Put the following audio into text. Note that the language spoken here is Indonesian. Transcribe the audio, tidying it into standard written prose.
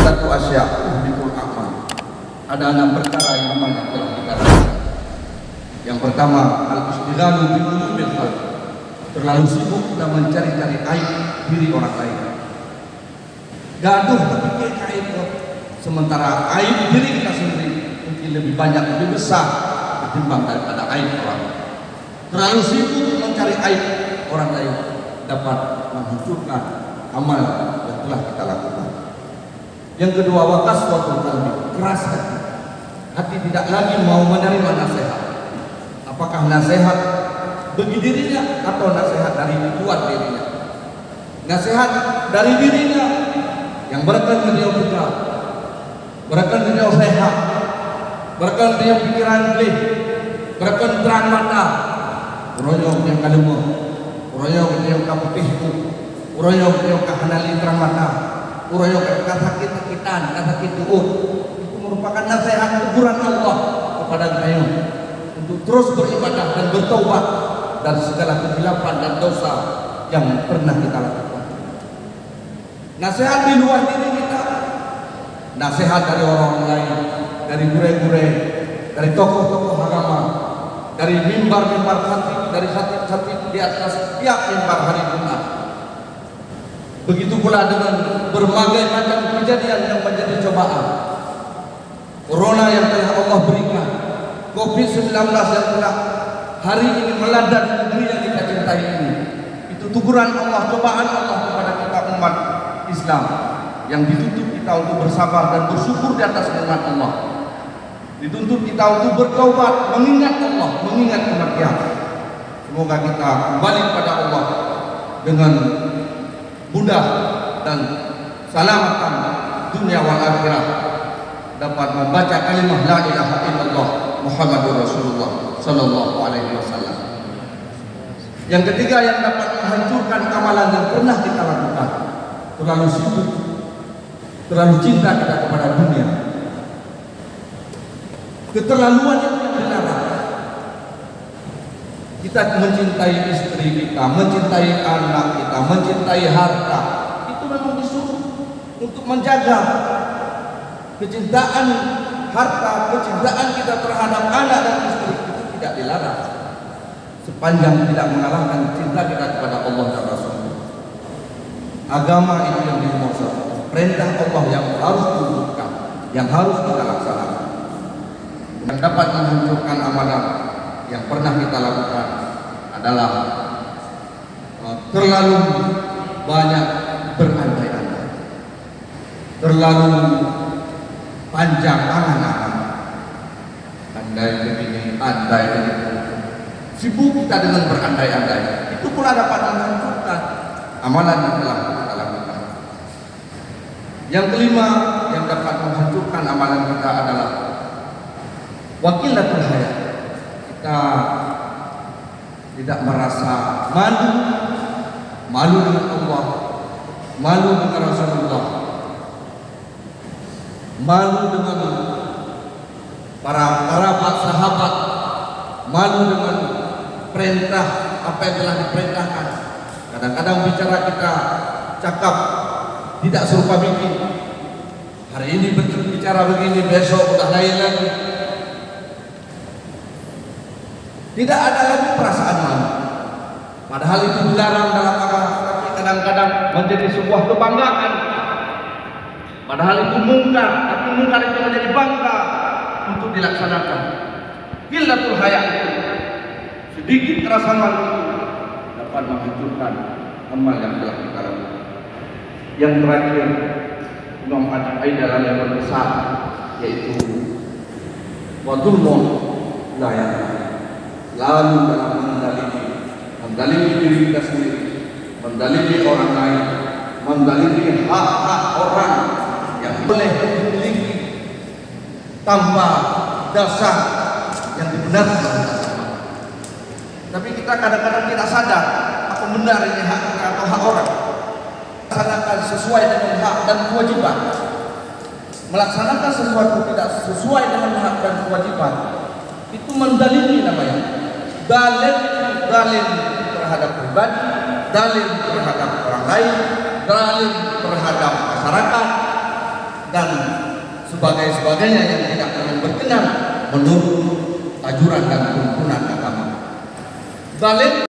satu asya uhbitul amal. Ada 6 perkara yang amal yang telah kita lakukan. Yang pertama, al-istighalu bi umubil khalq. Terlalu sibuk dan mencari-cari aib diri orang lain. Gaduh tapi aib, sementara aib diri kita sendiri mungkin lebih banyak, lebih besar ketimbang daripada aib orang. Terlalu sibuk mencari aib orang lain dapat menghancurkan amal yang telah kita lakukan. Yang kedua, waqaswatul qalbi, keras hati. Hati tidak lagi mau menerima nasihat. Apakah nasihat bagi dirinya atau nasihat dari luar dirinya? Nasihat dari dirinya yang barangkali beliau buta, barangkali beliau sehat, barangkali beliau pikiran jernih, barangkali terang mata, uroyo yang kalemo, uroyo yang kaputihku, uroyo yang kahanali terang mata, uroyo kasakit-sakitan, kasakit duut. Itu merupakan nasihat teguran Allah kepada kita untuk terus beribadah dan bertaubat dari segala kesilapan dan dosa yang pernah kita lakukan. Nasihat di luar diri kita, nasihat dari orang lain, dari gure-gure, dari tokoh-tokoh agama, dari mimbar-mimbar khatib, dari khatib-khatib di atas setiap mimbar hari Jumat. Begitu pula dengan berbagai macam kejadian yang menjadi cobaan. Corona yang telah Allah berikan, COVID-19 yang telah hari ini melanda di negeri yang kita cintai ini. Itu teguran Allah, cobaan Allah kepada kita umat Islam yang dituntut kita untuk bersabar dan bersyukur di atas nikmat Allah. Dituntut kita untuk bertaubat, mengingat Allah, mengingat kematian. Semoga kita kembali kepada Allah dengan mudah dan selamatan dunia wal akhirah, dapat membaca kalimat la ilaha illallah Muhammadur Rasulullah sallallahu alaihi wasallam. Yang ketiga yang dapat menghancurkan amalan yang pernah kita lakukan, terlalu sibuk, terlalu cinta kita kepada dunia. Keterlaluan yang dilarang. Kita mencintai istri kita, mencintai anak kita, mencintai harta. Itu memang disuruh untuk menjaga kecintaan harta, kecintaan kita terhadap anak dan istri itu tidak dilarang, sepanjang tidak mengalahkan cinta kita kepada Allah dan Rasul. Agama itu yang nomor 1, perintah Allah yang harus diwujudkan, yang harus kita laksanakan. Yang dapat menghancurkan amalan yang pernah kita lakukan adalah terlalu banyak berandai-andai, terlalu panjang angan-angan, andai begini, andai begitu. Sibuk kita dengan berandai-andai, itu pula dapat menghancurkan amalan yang telah kita lakukan. Yang kelima yang dapat menghancurkan amalan kita adalah wakilatul haya. Kita tidak merasa malu dengan Allah, malu dengan Rasulullah, malu dengan para sahabat, malu dengan perintah apa yang telah diperintahkan. Kadang-kadang bicara kita cakap tidak serupa bikin. Hari ini bicara begini, besok udah lain lagi. Tidak ada lagi perasaan malu. Padahal itu dilarang dalam agama, tapi kadang-kadang menjadi sebuah kebanggaan. Padahal itu mungkar, tapi mungkar itu menjadi bangga untuk dilaksanakan. Qillatul haya itu, sedikit rasa malu itu dapat menghancurkan amal yang telah kita lakukan. Yang terakhir, Imam Al-Aidalah yang berbesar, yaitu wadulmun la ya, lalu dalam mendalimi diri kita sendiri, mendalimi orang lain, mendalimi hak-hak orang yang boleh dimiliki tanpa dasar yang dibenarkan. Tapi kita kadang-kadang tidak sadar apa benar ini hak kita atau hak orang. Melaksanakan sesuai dengan hak dan kewajiban. Melaksanakan sesuatu tidak sesuai dengan hak dan kewajiban, itu mendalimi namanya. Dalil terhadap pribadi, dalil terhadap orang lain, dalil terhadap masyarakat, dan sebagainya yang tidak berkenan menurut ajuran dan tuntunan agama. Balik